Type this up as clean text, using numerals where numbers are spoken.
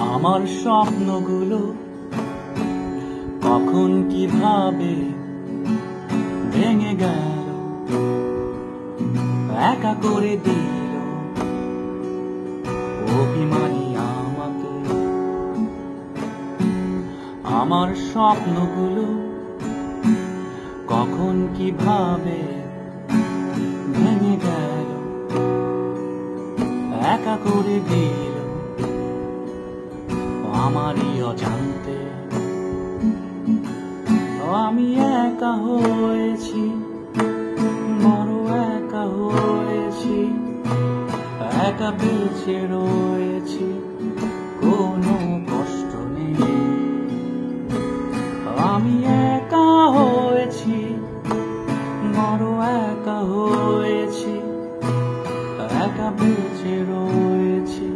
আমার স্বপ্নগুলো কখন কিভাবে ভেঙে গেল, একা করে দিল অভিমানী আমাকে। আমার স্বপ্নগুলো কখন কিভাবে ভেঙে গেল, একা করে দিল আমারই অজান্তে। আমি একা হয়েছি, বড় একা হয়েছি, একা বেঁচে রয়েছি, কোনো কষ্ট নেই। আমি একা হয়েছি, বড় একা হয়েছি, একা বেঁচে রয়েছি।